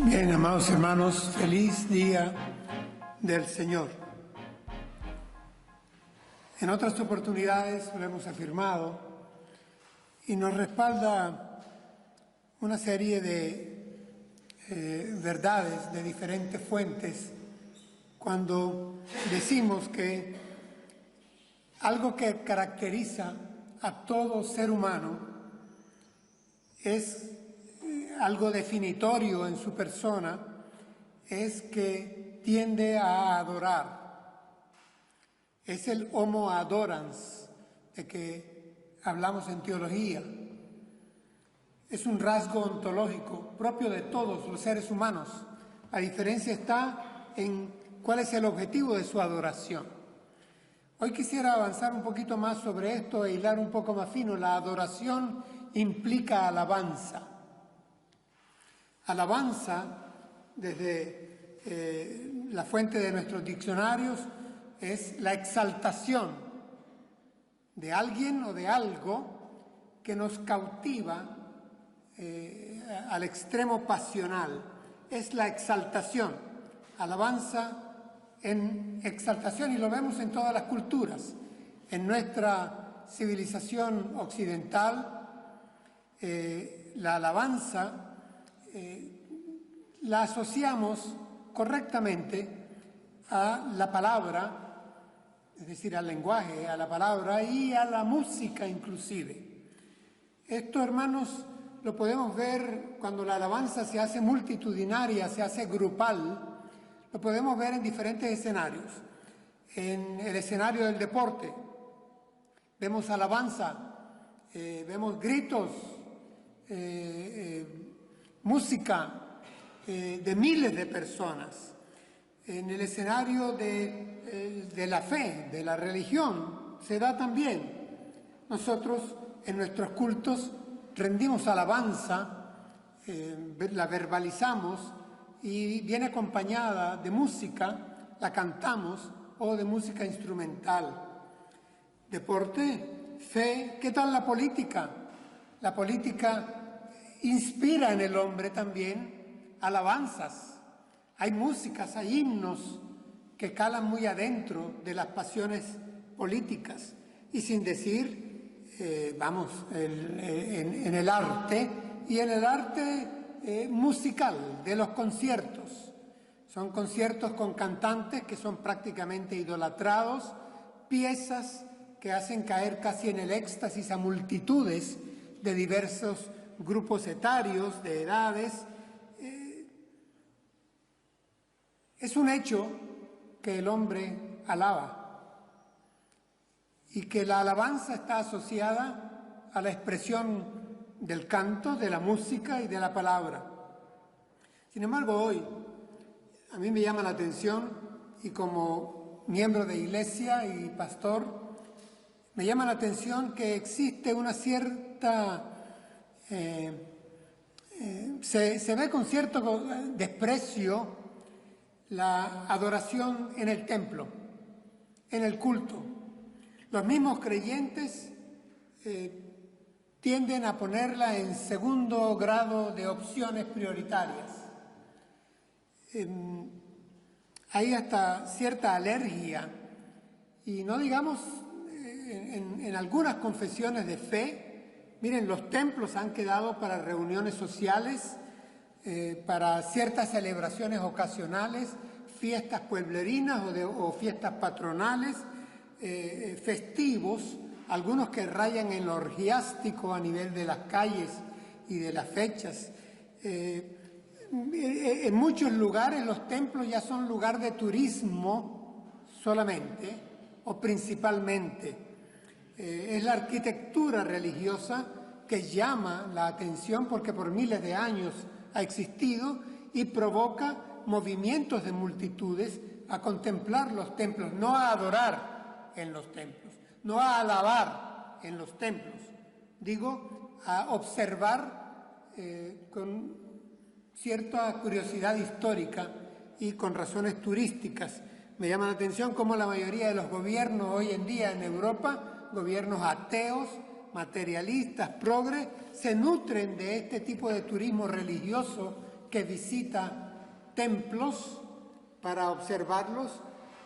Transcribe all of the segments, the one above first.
Bien, amados hermanos, feliz día del Señor. En otras oportunidades lo hemos afirmado y nos respalda una serie de verdades de diferentes fuentes cuando decimos que algo que caracteriza a todo ser humano es algo definitorio en su persona, es que tiende a adorar. Es el homo adorans de que hablamos en teología. Es un rasgo ontológico propio de todos los seres humanos. La diferencia está en cuál es el objetivo de su adoración. Hoy quisiera avanzar un poquito más sobre esto e hilar un poco más fino. La adoración implica alabanza. Alabanza, desde la fuente de nuestros diccionarios, es la exaltación de alguien o de algo que nos cautiva al extremo pasional. Es la exaltación, alabanza en exaltación, y lo vemos en todas las culturas. En nuestra civilización occidental, la alabanza la asociamos correctamente a la palabra, es decir, al lenguaje, a la palabra y a la música inclusive. Esto, hermanos, lo podemos ver cuando la alabanza se hace multitudinaria, se hace grupal, lo podemos ver en diferentes escenarios. En el escenario del deporte vemos alabanza, vemos gritos, música de miles de personas. En el escenario de la fe, de la religión, se da también. Nosotros en nuestros cultos rendimos alabanza, la verbalizamos y viene acompañada de música, la cantamos, o de música instrumental. Deporte, fe. ¿Qué tal la política? La política inspira en el hombre también alabanzas. Hay músicas, hay himnos que calan muy adentro de las pasiones políticas. Y sin decir, en el arte, y en el arte musical de los conciertos. Son conciertos con cantantes que son prácticamente idolatrados, piezas que hacen caer casi en el éxtasis a multitudes de diversos grupos etarios, de edades. Es un hecho que el hombre alaba y que la alabanza está asociada a la expresión del canto, de la música y de la palabra. Sin embargo, hoy a mí me llama la atención, y como miembro de iglesia y pastor, me llama la atención que existe una cierta se ve con cierto desprecio la adoración en el templo, en el culto. Los mismos creyentes tienden a ponerla en segundo grado de opciones prioritarias. Hay hasta cierta alergia, y no digamos en algunas confesiones de fe. Miren, los templos han quedado para reuniones sociales, para ciertas celebraciones ocasionales, fiestas pueblerinas o fiestas patronales, festivos, algunos que rayan en lo orgiástico a nivel de las calles y de las fechas. En muchos lugares los templos ya son lugar de turismo solamente o principalmente. Es la arquitectura religiosa que llama la atención porque por miles de años ha existido y provoca movimientos de multitudes a contemplar los templos, no a adorar en los templos, no a alabar en los templos, digo, a observar con cierta curiosidad histórica y con razones turísticas. Me llama la atención cómo la mayoría de los gobiernos hoy en día en Europa, gobiernos ateos, materialistas, progres, se nutren de este tipo de turismo religioso que visita templos para observarlos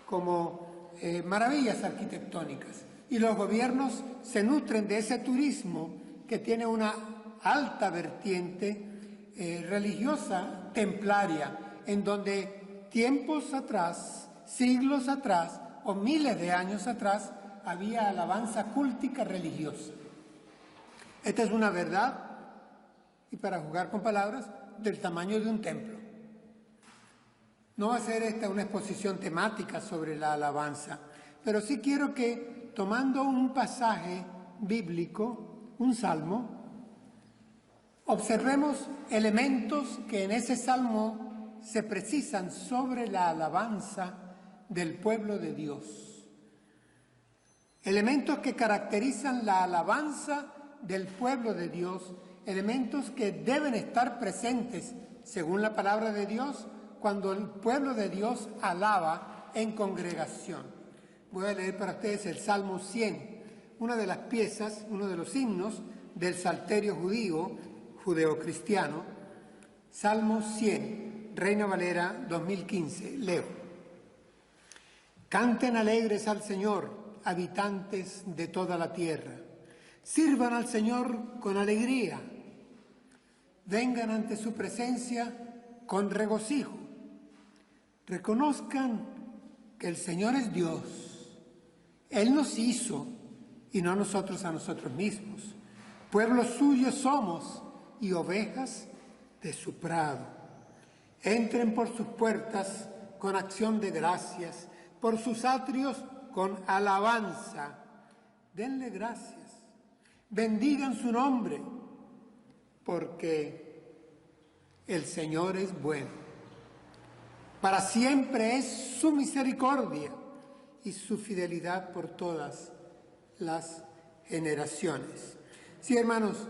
como maravillas arquitectónicas. Y los gobiernos se nutren de ese turismo que tiene una alta vertiente religiosa templaria, en donde tiempos atrás, siglos atrás o miles de años atrás había alabanza cúltica religiosa. Esta es una verdad, y para jugar con palabras, del tamaño de un templo. No va a ser esta una exposición temática sobre la alabanza, pero sí quiero que, tomando un pasaje bíblico, un salmo, observemos elementos que en ese salmo se precisan sobre la alabanza del pueblo de Dios. Elementos que caracterizan la alabanza del pueblo de Dios, elementos que deben estar presentes, según la palabra de Dios, cuando el pueblo de Dios alaba en congregación. Voy a leer para ustedes el Salmo 100, una de las piezas, uno de los himnos del Salterio judeocristiano. Salmo 100, Reina Valera 2015, leo. Canten alegres al Señor, habitantes de toda la tierra. Sirvan al Señor con alegría. Vengan ante su presencia con regocijo. Reconozcan que el Señor es Dios. Él nos hizo y no nosotros a nosotros mismos. Pueblo suyo somos y ovejas de su prado. Entren por sus puertas con acción de gracias, por sus atrios con alabanza. Denle gracias. Bendigan su nombre, porque el Señor es bueno. Para siempre es su misericordia y su fidelidad por todas las generaciones. Sí, hermanos,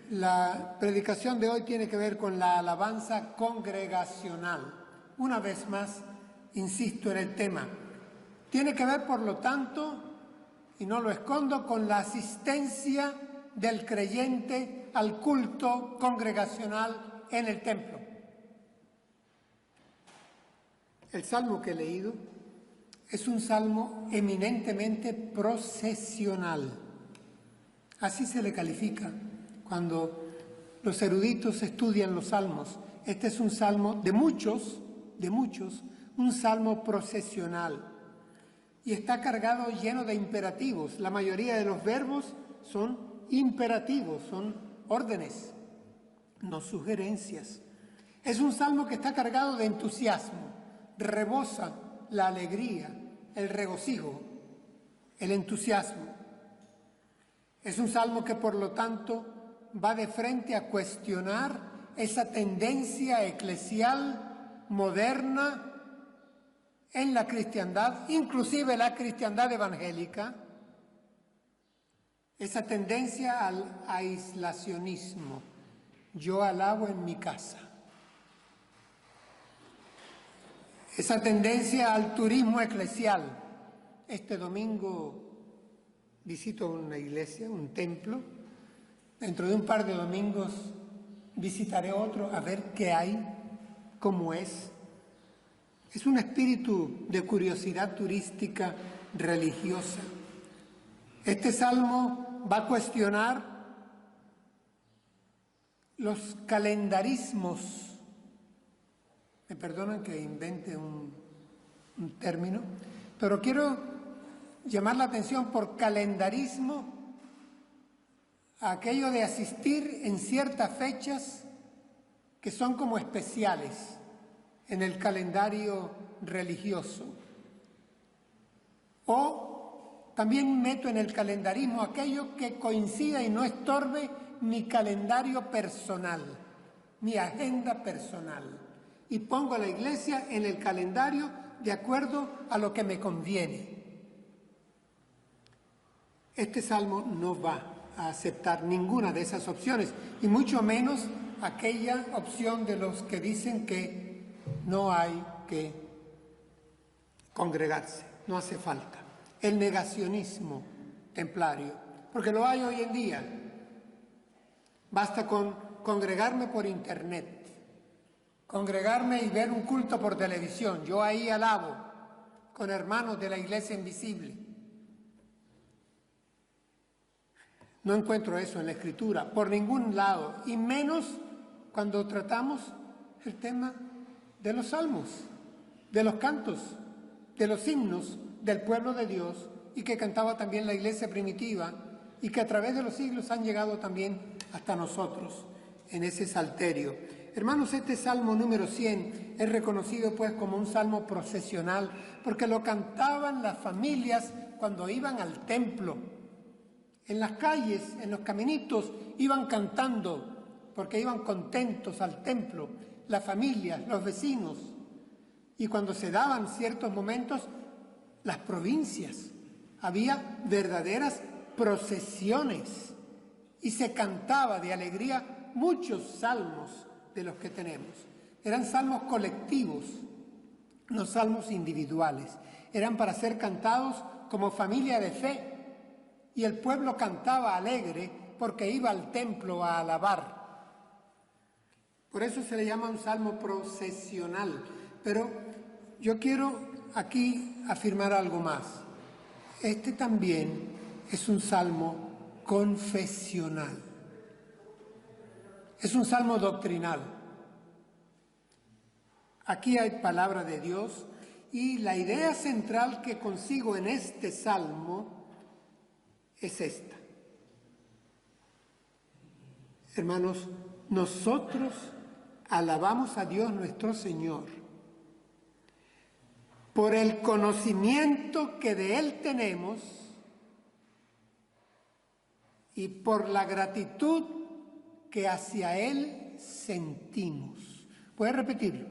la predicación de hoy tiene que ver con la alabanza congregacional. Una vez más, insisto en el tema. Tiene que ver, por lo tanto, y no lo escondo, con la asistencia del creyente al culto congregacional en el templo. El salmo que he leído es un salmo eminentemente procesional. Así se le califica cuando los eruditos estudian los salmos. Este es un salmo de muchos, un salmo procesional. Y está cargado, lleno de imperativos. La mayoría de los verbos son imperativos, son órdenes, no sugerencias. Es un salmo que está cargado de entusiasmo, rebosa la alegría, el regocijo, el entusiasmo. Es un salmo que, por lo tanto, va de frente a cuestionar esa tendencia eclesial moderna en la cristiandad, inclusive la cristiandad evangélica, esa tendencia al aislacionismo. Yo alabo en mi casa. Esa tendencia al turismo eclesial. Este domingo visito una iglesia, un templo. Dentro de un par de domingos visitaré otro a ver qué hay, cómo es. Es un espíritu de curiosidad turística religiosa. Este salmo va a cuestionar los calendarismos. Me perdonan que invente un término, pero quiero llamar la atención por calendarismo a aquello de asistir en ciertas fechas que son como especiales en el calendario religioso. O también meto en el calendarismo aquello que coincida y no estorbe mi calendario personal, mi agenda personal. Y pongo a la iglesia en el calendario de acuerdo a lo que me conviene. Este salmo no va a aceptar ninguna de esas opciones, y mucho menos aquella opción de los que dicen que no hay que congregarse, no hace falta. El negacionismo templario, porque lo hay hoy en día. Basta con congregarme por internet. congregarme y ver un culto por televisión. Yo ahí alabo con hermanos de la Iglesia Invisible. No encuentro eso en la Escritura, por ningún lado, y menos cuando tratamos el tema de los salmos, de los cantos, de los himnos del pueblo de Dios, y que cantaba también la iglesia primitiva, y que a través de los siglos han llegado también hasta nosotros en ese salterio. Hermanos, este salmo número 100 es reconocido pues como un salmo procesional, porque lo cantaban las familias cuando iban al templo. En las calles, en los caminitos, iban cantando, porque iban contentos al templo, las familias, los vecinos. Y cuando se daban ciertos momentos, las provincias, había verdaderas procesiones y se cantaba de alegría muchos salmos de los que tenemos. Eran salmos colectivos, no salmos individuales. Eran para ser cantados como familia de fe. Y el pueblo cantaba alegre porque iba al templo a alabar. Por eso se le llama un salmo procesional. Pero yo quiero aquí afirmar algo más. Este también es un salmo confesional. Es un salmo doctrinal. Aquí hay palabra de Dios y la idea central que consigo en este salmo es esta. Hermanos, nosotros alabamos a Dios nuestro Señor por el conocimiento que de Él tenemos y por la gratitud que hacia Él sentimos. ¿Puedes repetirlo?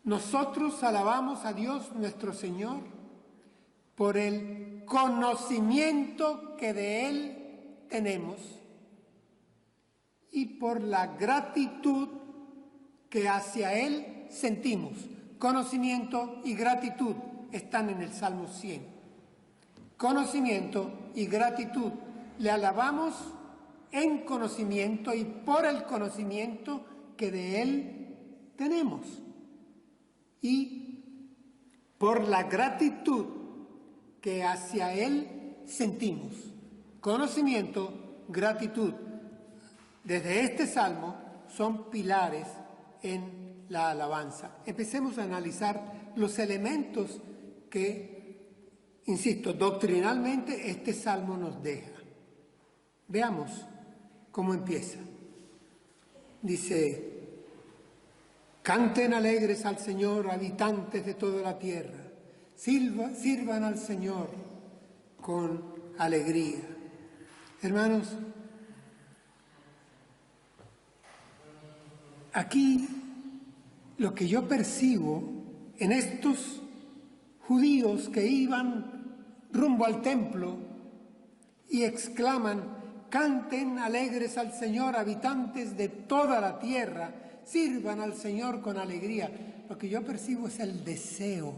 Nosotros alabamos a Dios nuestro Señor por el conocimiento que de Él tenemos y por la gratitud que hacia Él sentimos. Conocimiento y gratitud están en el Salmo 100. Conocimiento y gratitud. Le alabamos en conocimiento y por el conocimiento que de Él tenemos. Y por la gratitud que hacia Él sentimos. Conocimiento, gratitud. Desde este salmo son pilares en la alabanza. Empecemos a analizar los elementos que, insisto, doctrinalmente este salmo nos deja. Veamos cómo empieza. Dice: canten alegres al Señor, habitantes de toda la tierra. Sirvan al Señor con alegría. Hermanos, aquí lo que yo percibo en estos judíos que iban rumbo al templo y exclaman: canten alegres al Señor, habitantes de toda la tierra, sirvan al Señor con alegría. Lo que yo percibo es el deseo,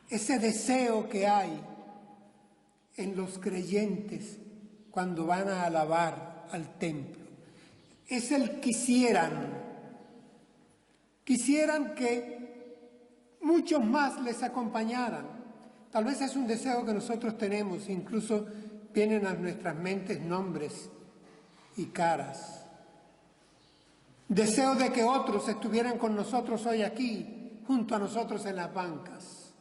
ese deseo que hay en los creyentes cuando van a alabar al templo. Es el quisieran que muchos más les acompañaran. Tal vez es un deseo que nosotros tenemos, incluso vienen a nuestras mentes nombres y caras. Deseo de que otros estuvieran con nosotros hoy aquí, junto a nosotros en las bancas.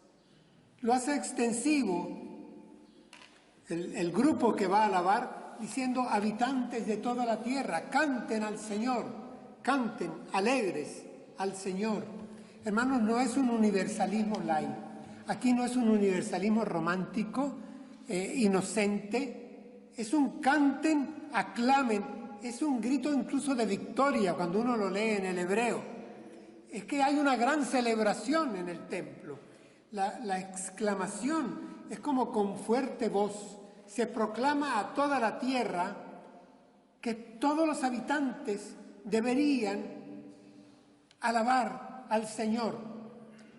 Lo hace extensivo el grupo que va a alabar, diciendo: habitantes de toda la tierra, canten al Señor, canten alegres al Señor. Hermanos, no es un universalismo light. Aquí no es un universalismo romántico, inocente. Es un canten, aclamen. Es un grito incluso de victoria cuando uno lo lee en el hebreo. Es que hay una gran celebración en el templo. La exclamación es como con fuerte voz. Se proclama a toda la tierra que todos los habitantes deberían alabar al Señor.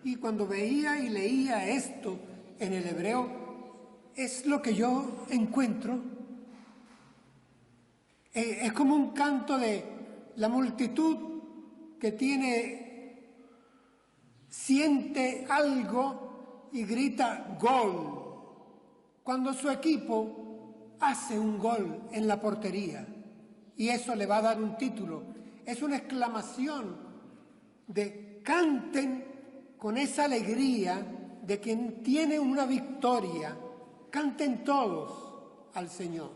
Y cuando veía y leía esto en el hebreo, es lo que yo encuentro. Es como un canto de la multitud que siente algo y grita gol, cuando su equipo hace un gol en la portería, y eso le va a dar un título. Es una exclamación de canten con esa alegría de quien tiene una victoria, canten todos al Señor.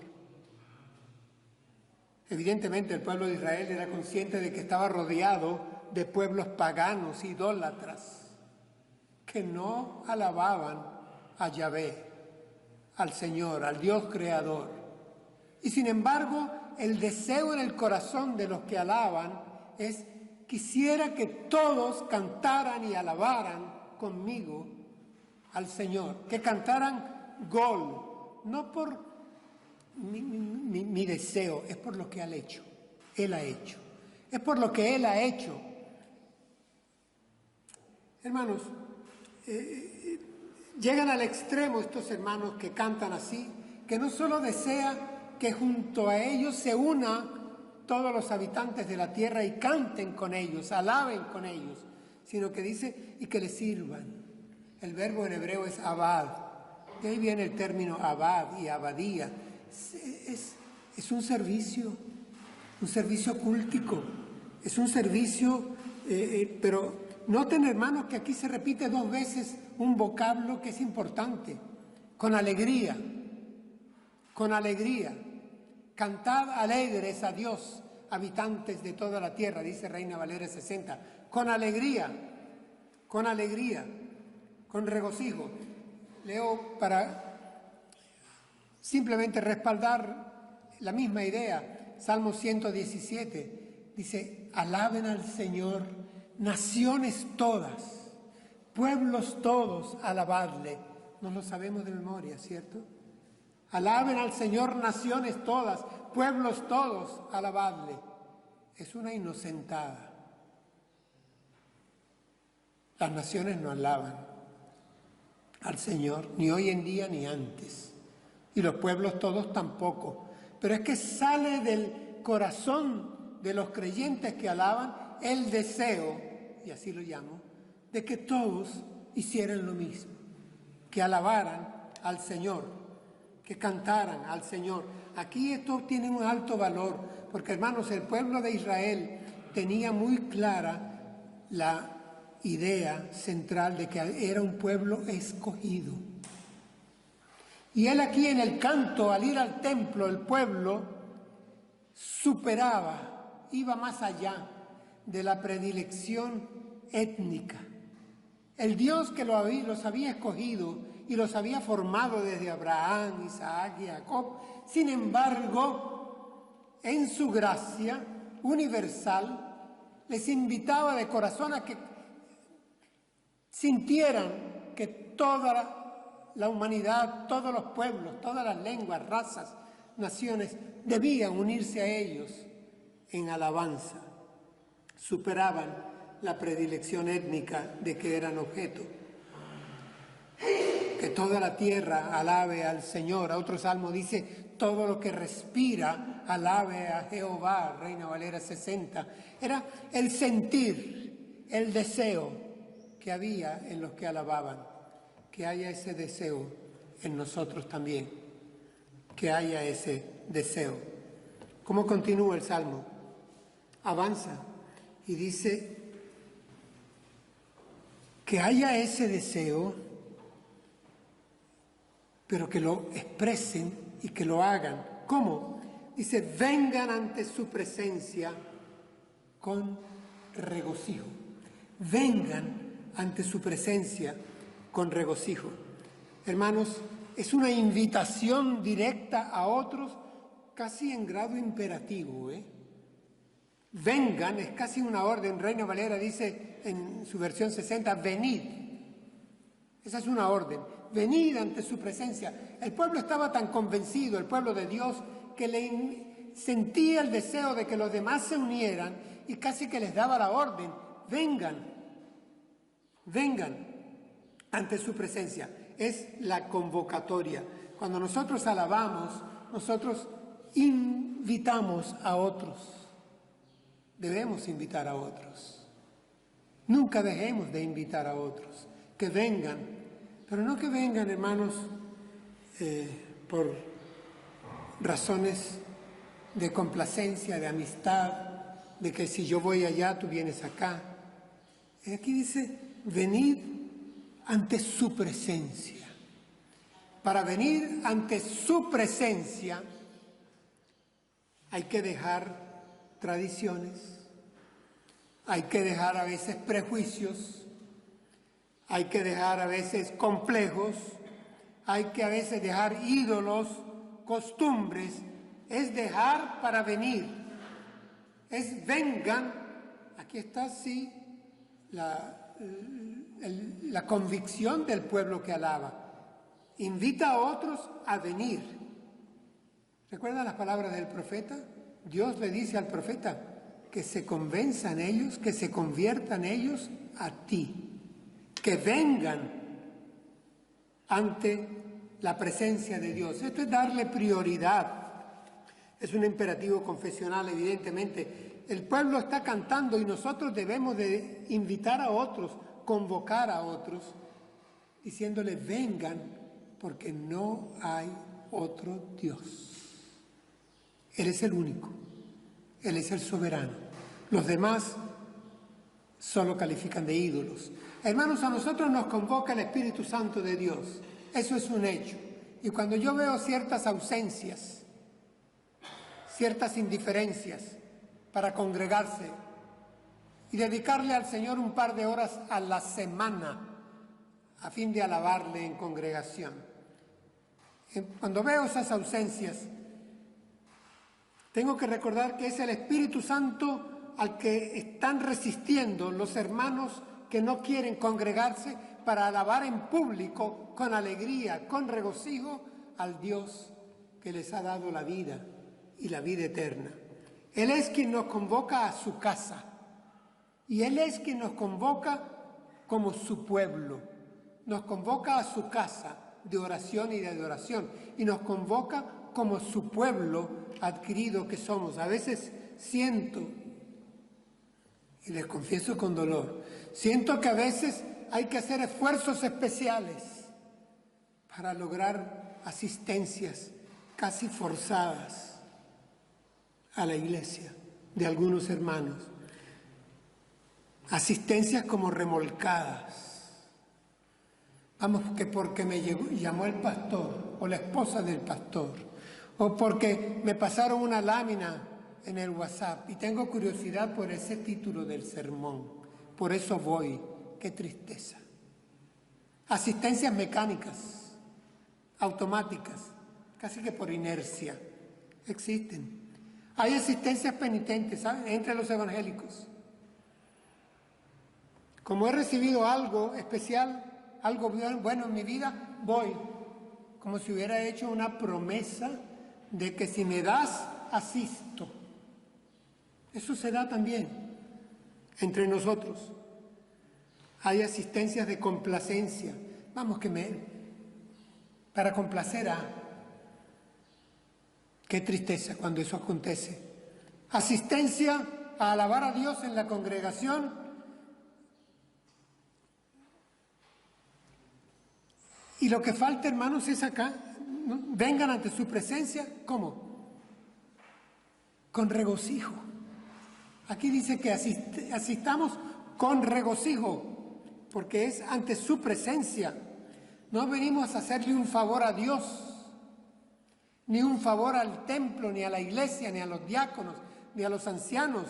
Evidentemente el pueblo de Israel era consciente de que estaba rodeado de pueblos paganos, idólatras, que no alababan a Yahvé, al Señor, al Dios creador. Y sin embargo, el deseo en el corazón de los que alaban es: quisiera que todos cantaran y alabaran conmigo al Señor, que cantaran gol, no por mi deseo, es por lo que Él ha hecho. Él ha hecho. Es por lo que Él ha hecho. Hermanos, llegan al extremo estos hermanos que cantan así, que no solo desea que junto a ellos se una todos los habitantes de la tierra y canten con ellos, alaben con ellos, sino que dice y que les sirvan. El verbo en hebreo es abad, de ahí viene el término abad y abadía. Es un servicio cultico, es un servicio, pero noten, hermanos, que aquí se repite 2 veces un vocablo que es importante: con alegría, con alegría. Cantad alegres a Dios, habitantes de toda la tierra, dice Reina Valera 60, con alegría, con regocijo. Leo para simplemente respaldar la misma idea, Salmo 117, dice: alaben al Señor, naciones todas, pueblos todos, alabadle. No lo sabemos de memoria, ¿cierto? Alaben al Señor, naciones todas, pueblos todos, alabadle. Es una inocentada. Las naciones no alaban al Señor, ni hoy en día ni antes. Y los pueblos todos tampoco. Pero es que sale del corazón de los creyentes que alaban el deseo, y así lo llamo, de que todos hicieran lo mismo, que alabaran al Señor, que cantaran al Señor. Aquí esto tiene un alto valor, porque, hermanos, el pueblo de Israel tenía muy clara la idea central de que era un pueblo escogido. Y él aquí en el canto, al ir al templo, el pueblo superaba, iba más allá de la predilección étnica. El Dios que los había escogido y los había formado desde Abraham, Isaac y Jacob, sin embargo, en su gracia universal, les invitaba de corazón a que sintieran que toda la humanidad, todos los pueblos, todas las lenguas, razas, naciones, debían unirse a ellos en alabanza. Superaban la predilección étnica de que eran objeto. Que toda la tierra alabe al Señor. A otro salmo dice: todo lo que respira alabe a Jehová, Reina Valera 60. Era el sentir, el deseo que había en los que alababan. Que haya ese deseo en nosotros también. Que haya ese deseo. ¿Cómo continúa el salmo? Avanza y dice: que haya ese deseo, pero que lo expresen y que lo hagan. ¿Cómo? Dice: vengan ante su presencia con regocijo. Vengan ante su presencia con regocijo. Hermanos, es una invitación directa a otros, casi en grado imperativo, Vengan, es casi una orden. Reina Valera dice en su versión 60, venid. Esa es una orden. Venid ante su presencia. El pueblo estaba tan convencido, el pueblo de Dios, que sentía el deseo de que los demás se unieran y casi que les daba la orden: vengan, vengan ante su presencia. Es la convocatoria. Cuando nosotros alabamos, nosotros invitamos a otros. debemos invitar a otros. Nunca dejemos de invitar a otros, que vengan, pero no que vengan, hermanos, por razones de complacencia, de amistad, de que si yo voy allá, tú vienes acá. Aquí dice, venid ante su presencia. Para venir ante su presencia hay que dejar tradiciones, hay que dejar a veces prejuicios, hay que dejar a veces complejos, hay que a veces dejar ídolos, costumbres. Es dejar para venir, es vengan. Aquí está, sí, la convicción del pueblo que alaba. Invita a otros a venir. ¿Recuerdan las palabras del profeta? Dios le dice al profeta que se convenzan ellos, que se conviertan ellos a ti, que vengan ante la presencia de Dios. Esto es darle prioridad. Es un imperativo confesional, evidentemente. El pueblo está cantando y nosotros debemos de invitar a otros, convocar a otros, diciéndole vengan, porque no hay otro Dios. Él es el único, Él es el soberano. Los demás solo califican de ídolos. Hermanos, a nosotros nos convoca el Espíritu Santo de Dios. Eso es un hecho. Y cuando yo veo ciertas ausencias, ciertas indiferencias para congregarse y dedicarle al Señor un par de horas a la semana a fin de alabarle en congregación. Cuando veo esas ausencias, tengo que recordar que es el Espíritu Santo al que están resistiendo los hermanos que no quieren congregarse para alabar en público, con alegría, con regocijo, al Dios que les ha dado la vida y la vida eterna. Él es quien nos convoca a su casa y Él es quien nos convoca como su pueblo. Nos convoca a su casa de oración y de adoración y nos convoca como su pueblo adquirido que somos. A veces siento, y les confieso con dolor, siento que a veces hay que hacer esfuerzos especiales para lograr asistencias casi forzadas a la iglesia de algunos hermanos. Asistencias como remolcadas. Vamos, que porque me llamó el pastor o la esposa del pastor, o porque me pasaron una lámina en el WhatsApp y tengo curiosidad por ese título del sermón. Por eso voy. Qué tristeza. Asistencias mecánicas, automáticas, casi que por inercia, existen. Hay asistencias penitentes, ¿saben?, entre los evangélicos. Como he recibido algo especial, algo bueno en mi vida, voy. Como si hubiera hecho una promesa de que si me das, asisto. Eso se da también entre nosotros. Hay asistencias de complacencia. Vamos, para complacer a... Qué tristeza cuando eso acontece. Asistencia a alabar a Dios en la congregación. Y lo que falta, hermanos, es acá. Vengan ante su presencia. ¿Cómo? Con regocijo. Aquí dice que asistamos con regocijo, porque es ante su presencia. No venimos a hacerle un favor a Dios, ni un favor al templo, ni a la iglesia, ni a los diáconos, ni a los ancianos.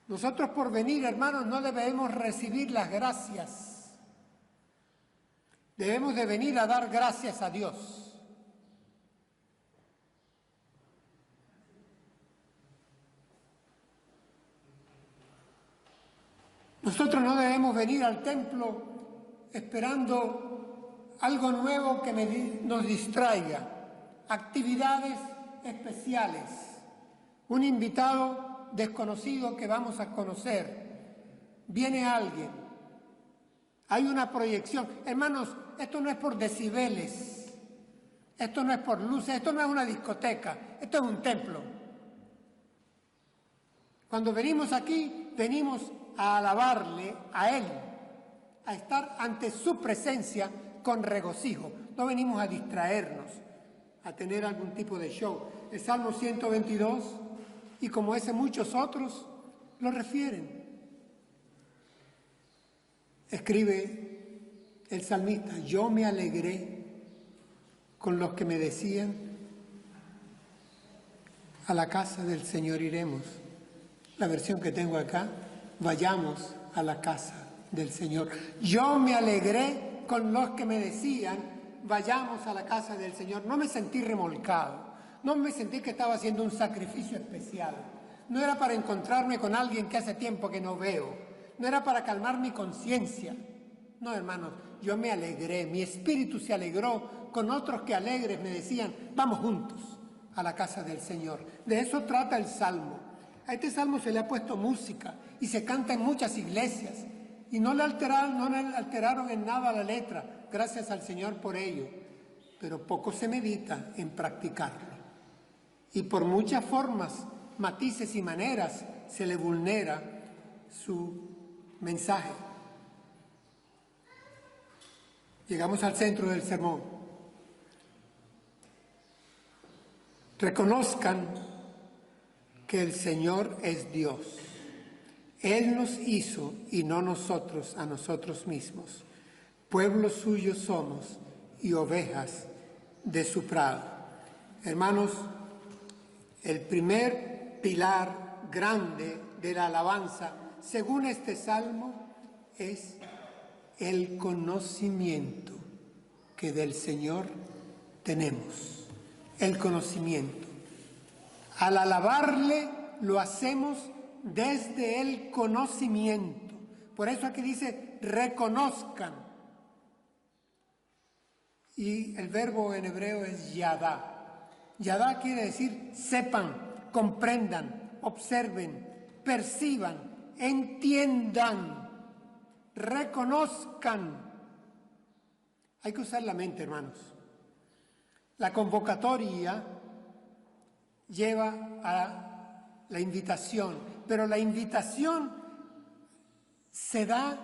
Nosotros por venir, hermanos, no debemos recibir las gracias. Debemos de venir a dar gracias a Dios. Nosotros no debemos venir al templo esperando algo nuevo que nos distraiga, actividades especiales, un invitado desconocido que vamos a conocer, viene alguien, hay una proyección. Hermanos, esto no es por decibeles, esto no es por luces, esto no es una discoteca, esto es un templo. Cuando venimos aquí, venimos a alabarle a Él, a estar ante su presencia con regocijo. No venimos a distraernos, a tener algún tipo de show. El Salmo 122, y como ese muchos otros, lo refieren. Escribe el salmista: yo me alegré con los que me decían, a la casa del Señor iremos. La versión que tengo acá, vayamos a la casa del Señor. Yo me alegré con los que me decían, vayamos a la casa del Señor. No me sentí remolcado, no me sentí que estaba haciendo un sacrificio especial. No era para encontrarme con alguien que hace tiempo que no veo, no era para calmar mi conciencia. No, hermanos, yo me alegré, mi espíritu se alegró con otros que alegres me decían, vamos juntos a la casa del Señor. De eso trata el Salmo. A este Salmo se le ha puesto música y se canta en muchas iglesias y no le alteraron en nada la letra, gracias al Señor por ello, pero poco se medita en practicarlo. Y por muchas formas, matices y maneras se le vulnera su mensaje. Llegamos al centro del sermón. Reconozcan que el Señor es Dios. Él nos hizo y no nosotros a nosotros mismos. Pueblo suyo somos y ovejas de su prado. Hermanos, el primer pilar grande de la alabanza, según este salmo, es el conocimiento que del Señor tenemos. El conocimiento. Al alabarle lo hacemos desde el conocimiento. Por eso aquí dice reconozcan. Y el verbo en hebreo es yadá. Yadá quiere decir sepan, comprendan, observen, perciban, entiendan, reconozcan. Hay que usar la mente, hermanos. La convocatoria lleva a la invitación, pero la invitación se da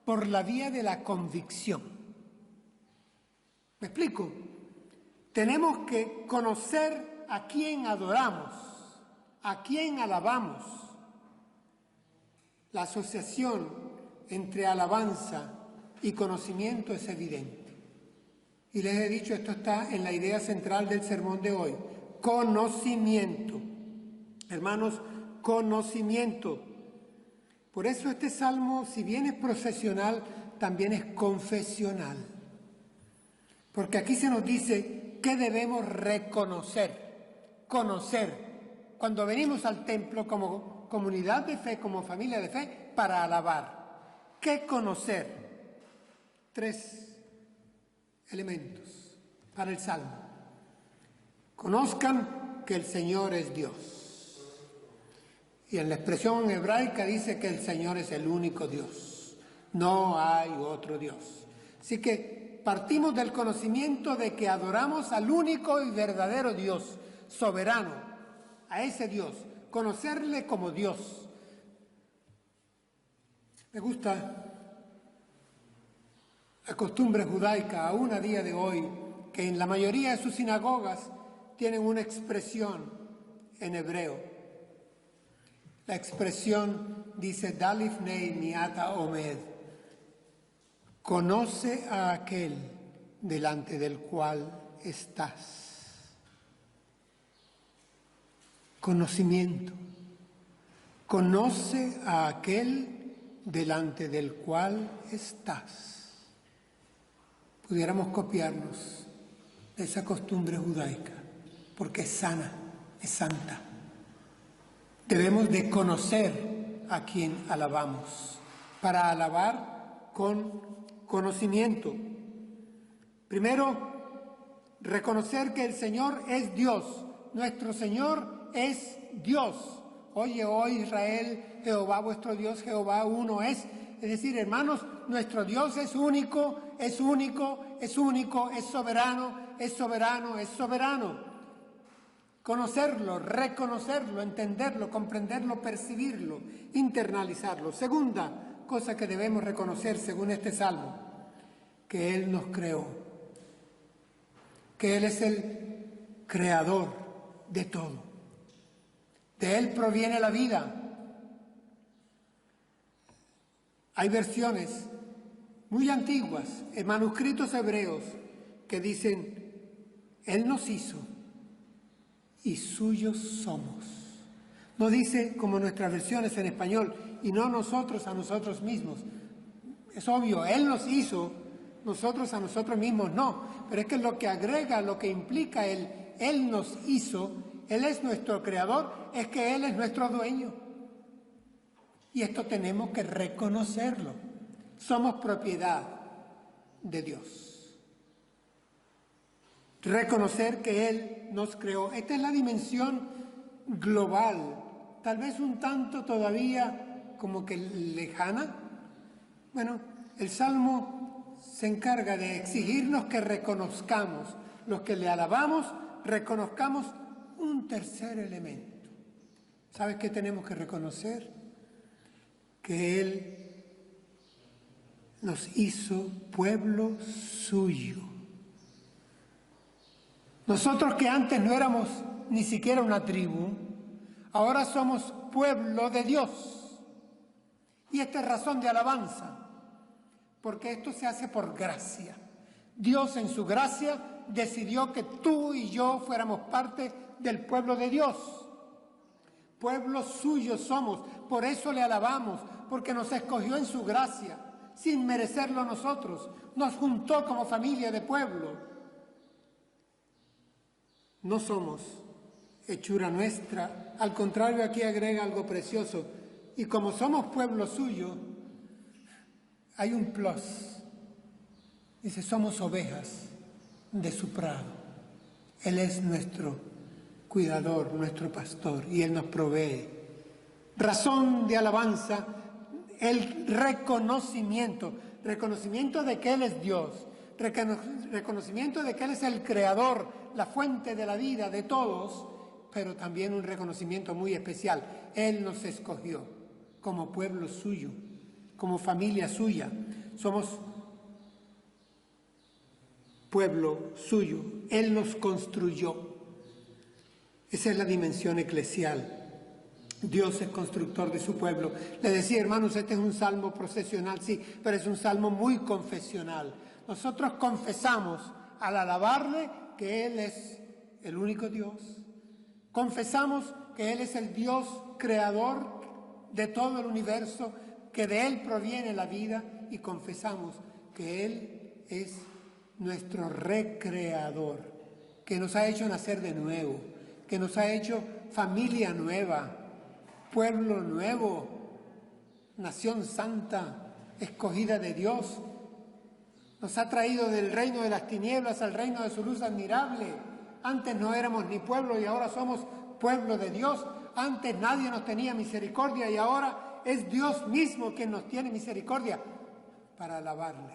por la vía de la convicción. ¿Me explico? Tenemos que conocer a quién adoramos, a quién alabamos. La asociación entre alabanza y conocimiento es evidente. Y les he dicho, esto está en la idea central del sermón de hoy. Conocimiento. Hermanos, conocimiento. Por eso este salmo, si bien es procesional, también es confesional. Porque aquí se nos dice que debemos reconocer, conocer. Cuando venimos al templo como comunidad de fe, como familia de fe, para alabar. ¿Qué conocer? 3 elementos para el salmo. Conozcan que el Señor es Dios. Y en la expresión hebraica dice que el Señor es el único Dios. No hay otro Dios. Así que partimos del conocimiento de que adoramos al único y verdadero Dios, soberano, a ese Dios, conocerle como Dios. Me gusta la costumbre judaica, aún a día de hoy, que en la mayoría de sus sinagogas tienen una expresión en hebreo. La expresión dice, Dalifnei miata omed, conoce a aquel delante del cual estás. Conocimiento. Conoce a aquel delante del cual estás. Pudiéramos copiarnos de esa costumbre judaica, porque es sana, es santa. Debemos de conocer a quien alabamos, para alabar con conocimiento. Primero, reconocer que el Señor es Dios. Nuestro Señor es Dios. Oye, oh Israel, Jehová vuestro Dios, Jehová uno es. Es decir, hermanos, nuestro Dios es único, es único, es único, es soberano, es soberano, es soberano. Conocerlo, reconocerlo, entenderlo, comprenderlo, percibirlo, internalizarlo. Segunda cosa que debemos reconocer según este salmo, que Él nos creó, que Él es el creador de todo. De Él proviene la vida. Hay versiones muy antiguas, en manuscritos hebreos, que dicen, Él nos hizo y suyos somos. No dice, como nuestras versiones en español, y no nosotros a nosotros mismos. Es obvio, Él nos hizo, nosotros a nosotros mismos no. Pero es que lo que agrega, lo que implica Él nos hizo, Él es nuestro creador, es que Él es nuestro dueño. Y esto tenemos que reconocerlo. Somos propiedad de Dios. Reconocer que Él nos creó. Esta es la dimensión global, tal vez un tanto todavía como que lejana. Bueno, el Salmo se encarga de exigirnos que reconozcamos, los que le alabamos, reconozcamos un tercer elemento. ¿Sabes qué tenemos que reconocer? Que Él nos hizo pueblo suyo. Nosotros que antes no éramos ni siquiera una tribu, ahora somos pueblo de Dios. Y esta es razón de alabanza, porque esto se hace por gracia. Dios en su gracia decidió que tú y yo fuéramos parte del pueblo de Dios. Pueblo suyo somos, por eso le alabamos, porque nos escogió en su gracia, sin merecerlo nosotros. Nos juntó como familia de pueblo. No somos hechura nuestra, al contrario, aquí agrega algo precioso. Y como somos pueblo suyo, hay un plus. Dice, somos ovejas de su prado. Él es nuestro cuidador, nuestro pastor, y Él nos provee. Razón de alabanza, el reconocimiento de que Él es Dios. Reconocimiento de que Él es el creador, la fuente de la vida de todos, pero también un reconocimiento muy especial. Él nos escogió como pueblo suyo, como familia suya. Somos pueblo suyo. Él nos construyó. Esa es la dimensión eclesial. Dios es constructor de su pueblo. Le decía, hermanos, este es un salmo procesional, sí, pero es un salmo muy confesional. Nosotros confesamos al alabarle que Él es el único Dios. Confesamos que Él es el Dios creador de todo el universo, que de Él proviene la vida, y confesamos que Él es nuestro recreador, que nos ha hecho nacer de nuevo, que nos ha hecho familia nueva, pueblo nuevo, nación santa, escogida de Dios. Nos ha traído del reino de las tinieblas al reino de su luz admirable. Antes no éramos ni pueblo y ahora somos pueblo de Dios. Antes nadie nos tenía misericordia y ahora es Dios mismo quien nos tiene misericordia, para alabarle,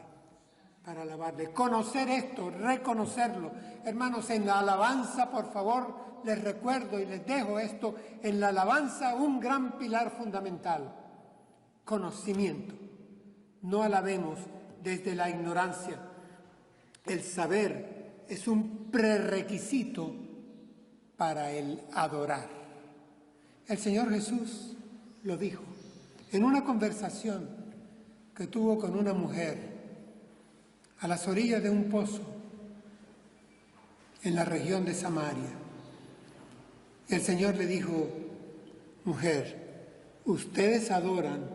para alabarle. Conocer esto, reconocerlo. Hermanos, en la alabanza, por favor, les recuerdo y les dejo esto, en la alabanza un gran pilar fundamental, conocimiento. No alabemos desde la ignorancia. El saber es un prerequisito para el adorar. El Señor Jesús lo dijo en una conversación que tuvo con una mujer a las orillas de un pozo en la región de Samaria. El Señor le dijo, mujer, ustedes adoran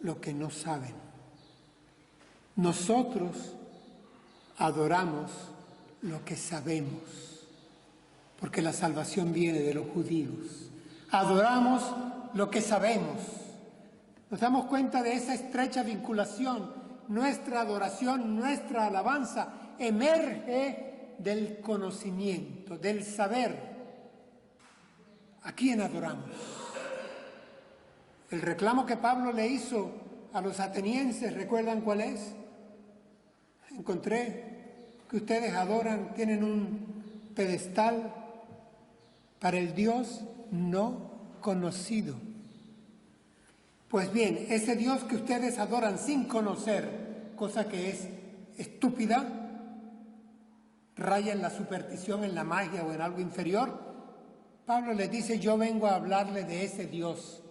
lo que no saben. Nosotros adoramos lo que sabemos, porque la salvación viene de los judíos. Adoramos lo que sabemos. Nos damos cuenta de esa estrecha vinculación. Nuestra adoración, nuestra alabanza emerge del conocimiento, del saber. ¿A quién adoramos? El reclamo que Pablo le hizo a los atenienses, ¿recuerdan cuál es? Encontré que ustedes adoran, tienen un pedestal para el Dios no conocido. Pues bien, ese Dios que ustedes adoran sin conocer, cosa que es estúpida, raya en la superstición, en la magia o en algo inferior, Pablo les dice: yo vengo a hablarle de ese Dios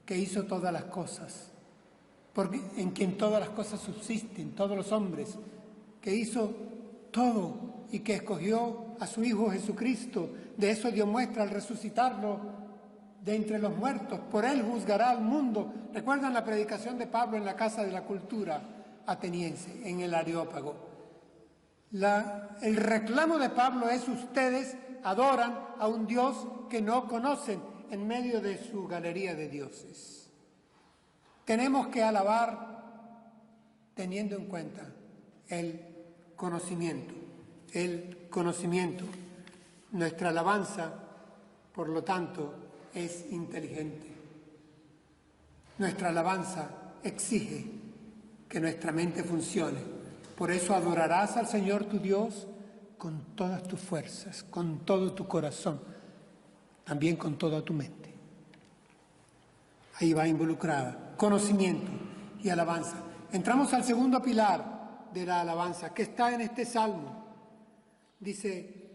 que hizo todas las cosas, porque en quien todas las cosas subsisten, todos los hombres, que hizo todo y que escogió a su Hijo Jesucristo. De eso dio muestra al resucitarlo de entre los muertos. Por él juzgará al mundo. ¿Recuerdan la predicación de Pablo en la Casa de la Cultura ateniense, en el Areópago? El reclamo de Pablo es: ustedes adoran a un Dios que no conocen en medio de su galería de dioses. Tenemos que alabar teniendo en cuenta el conocimiento. El conocimiento. Nuestra alabanza, por lo tanto, es inteligente. Nuestra alabanza exige que nuestra mente funcione. Por eso adorarás al Señor tu Dios con todas tus fuerzas, con todo tu corazón, también con toda tu mente. Ahí va involucrada conocimiento y alabanza. Entramos al segundo pilar de la alabanza, que está en este salmo. Dice: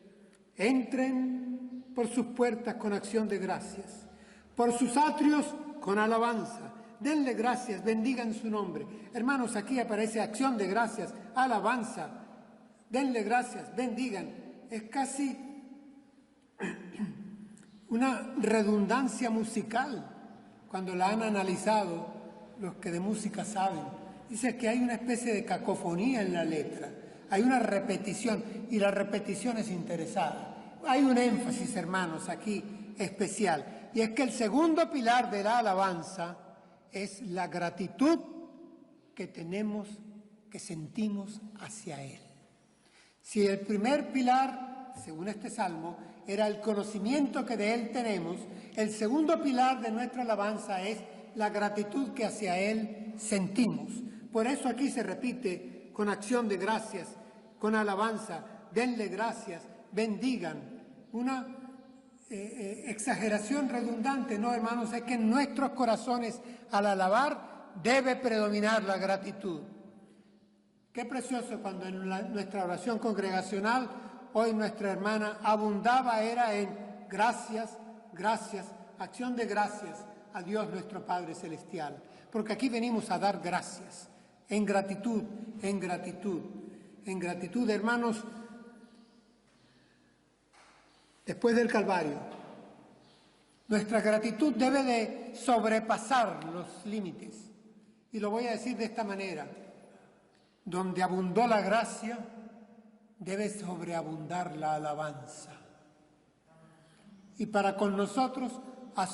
entren por sus puertas con acción de gracias, por sus atrios con alabanza. Denle gracias, bendigan su nombre. Hermanos, aquí aparece acción de gracias, alabanza. Denle gracias, bendigan. Es casi una redundancia musical cuando la han analizado los que de música saben. Dice que hay una especie de cacofonía en la letra, hay una repetición, y la repetición es interesada. Hay un énfasis, hermanos, aquí especial, y es que el segundo pilar de la alabanza es la gratitud que tenemos, que sentimos hacia Él. Si el primer pilar, según este salmo, era el conocimiento que de Él tenemos, el segundo pilar de nuestra alabanza es la gratitud que hacia Él sentimos. Por eso aquí se repite con acción de gracias, con alabanza, denle gracias, bendigan. Una exageración redundante, no, hermanos, es que en nuestros corazones al alabar debe predominar la gratitud. Qué precioso cuando en nuestra oración congregacional, hoy nuestra hermana abundaba era en gracias, gracias, acción de gracias a Dios nuestro Padre Celestial. Porque aquí venimos a dar gracias, en gratitud, en gratitud, en gratitud, hermanos. Después del Calvario, nuestra gratitud debe de sobrepasar los límites. Y lo voy a decir de esta manera: donde abundó la gracia, debe sobreabundar la alabanza. Y para con nosotros ha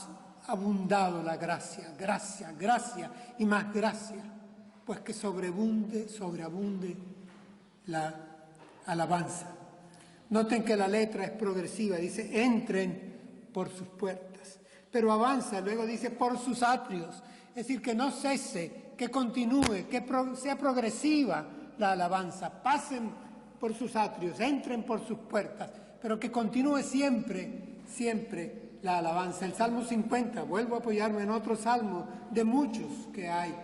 abundado la gracia, gracia, gracia y más gracia, pues que sobreabunde la alabanza. Noten que la letra es progresiva, dice: entren por sus puertas, pero avanza, luego dice: por sus atrios, es decir, que no cese, que continúe, que sea progresiva la alabanza. Pasen por sus atrios, entren por sus puertas, pero que continúe siempre, siempre la alabanza. El Salmo 50, vuelvo a apoyarme en otro salmo de muchos que hay.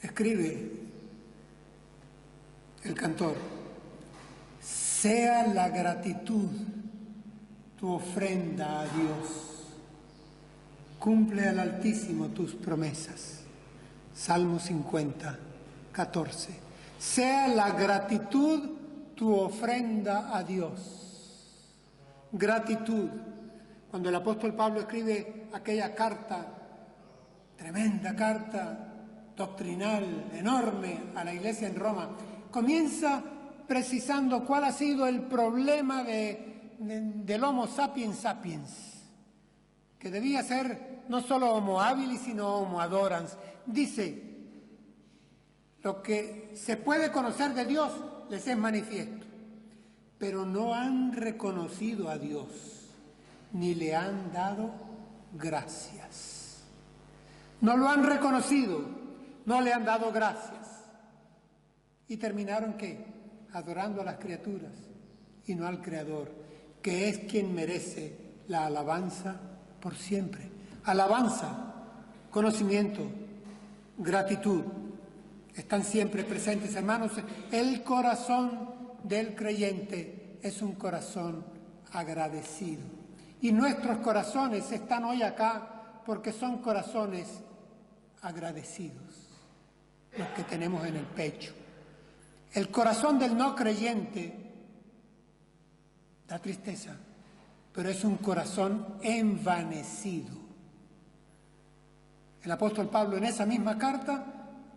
Escribe el cantor: sea la gratitud tu ofrenda a Dios. Cumple al Altísimo tus promesas. Salmo 50, 14. Sea la gratitud tu ofrenda a Dios. Gratitud. Cuando el apóstol Pablo escribe aquella carta, tremenda carta doctrinal, enorme, a la iglesia en Roma, comienza precisando cuál ha sido el problema del Homo sapiens sapiens, que debía ser no solo Homo habilis, sino Homo adorans. Dice: lo que se puede conocer de Dios les es manifiesto, pero no han reconocido a Dios, ni le han dado gracias. No lo han reconocido, no le han dado gracias. ¿Y terminaron qué? Adorando a las criaturas y no al Creador. que es quien merece la alabanza por siempre. Alabanza, conocimiento, gratitud, están siempre presentes, hermanos. El corazón del creyente es un corazón agradecido. Y nuestros corazones están hoy acá porque son corazones agradecidos, los que tenemos en el pecho. El corazón del no creyente da tristeza, pero es un corazón envanecido. El apóstol Pablo en esa misma carta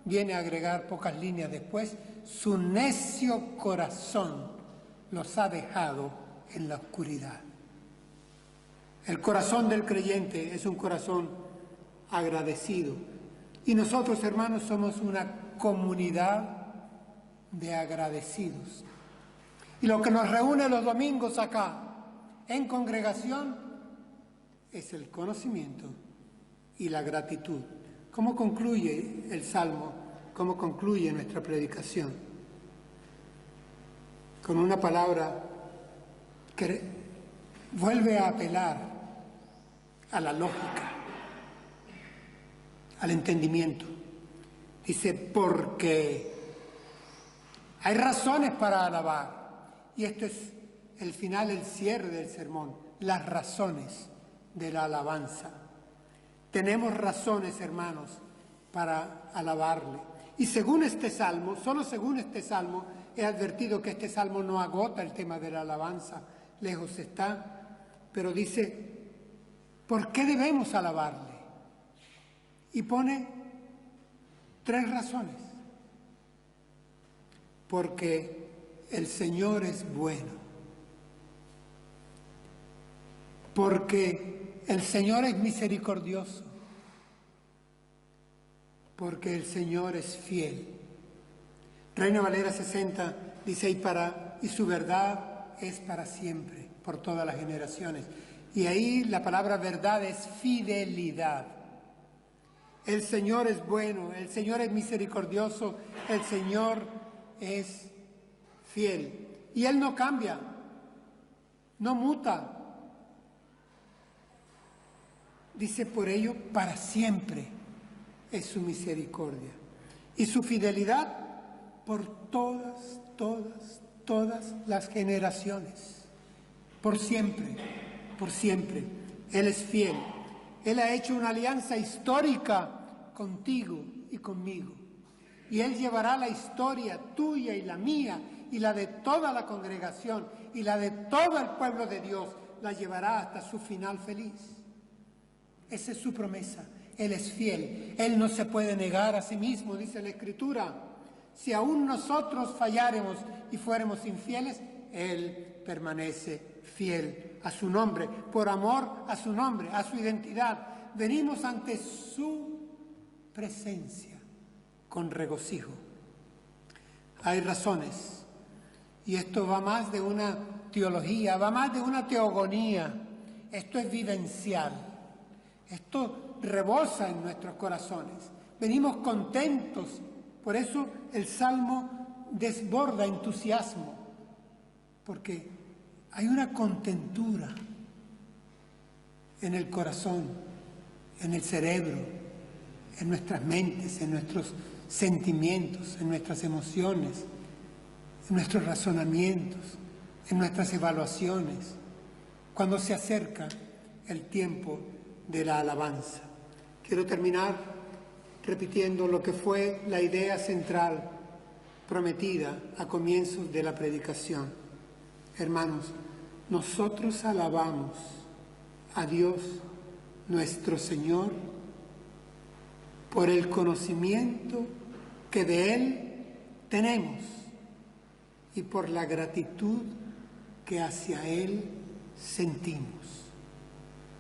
viene a agregar pocas líneas después: su necio corazón los ha dejado en la oscuridad. El corazón del creyente es un corazón agradecido. Y nosotros, hermanos, somos una comunidad de agradecidos. Y lo que nos reúne los domingos acá, en congregación, es el conocimiento y la gratitud. ¿Cómo concluye el Salmo? ¿Cómo concluye nuestra predicación? Con una palabra que vuelve a apelar a la lógica, al entendimiento. Dice, porque hay razones para alabar. Y esto es el final, el cierre del sermón, las razones de la alabanza. Tenemos razones, hermanos, para alabarle. Y según este salmo, solo según este salmo, he advertido que este salmo no agota el tema de la alabanza, lejos está, pero dice, ¿por qué debemos alabarle? Y pone 3 razones. Porque el Señor es bueno. Porque el Señor es misericordioso. Porque el Señor es fiel. Reina Valera 60 dice, y su verdad es para siempre, por todas las generaciones. Y ahí la palabra verdad es fidelidad. El Señor es bueno, el Señor es misericordioso, el Señor es fiel. Y Él no cambia, no muta. Dice, por ello, para siempre es su misericordia. Y su fidelidad por todas las generaciones. Por siempre, por siempre. Él es fiel. Él ha hecho una alianza histórica contigo y conmigo. Y Él llevará la historia tuya y la mía y la de toda la congregación y la de todo el pueblo de Dios, la llevará hasta su final feliz. Esa es su promesa. Él es fiel. Él no se puede negar a sí mismo, dice la Escritura. Si aún nosotros falláremos y fuéramos infieles, Él permanece fiel a su nombre, por amor a su nombre, a su identidad. Venimos ante su presencia con regocijo. Hay razones, y esto va más de una teología, va más de una teogonía. Esto es vivencial, esto rebosa en nuestros corazones. Venimos contentos, por eso el Salmo desborda entusiasmo, porque hay una contentura en el corazón, en el cerebro, en nuestras mentes, en nuestros sentimientos, en nuestras emociones, en nuestros razonamientos, en nuestras evaluaciones, cuando se acerca el tiempo de la alabanza. Quiero terminar repitiendo lo que fue la idea central prometida a comienzos de la predicación. Hermanos, nosotros alabamos a Dios nuestro Señor por el conocimiento que de Él tenemos y por la gratitud que hacia Él sentimos.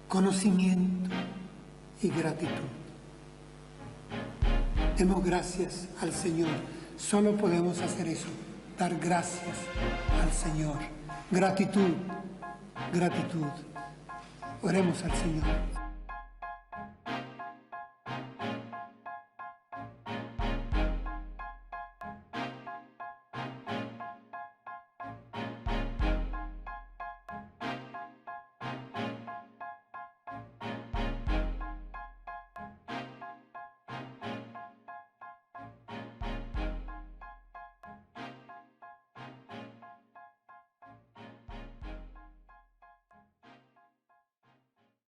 Conocimiento y gratitud. Demos gracias al Señor. Solo podemos hacer eso, dar gracias al Señor. Gratitud, gratitud. Oremos al Señor.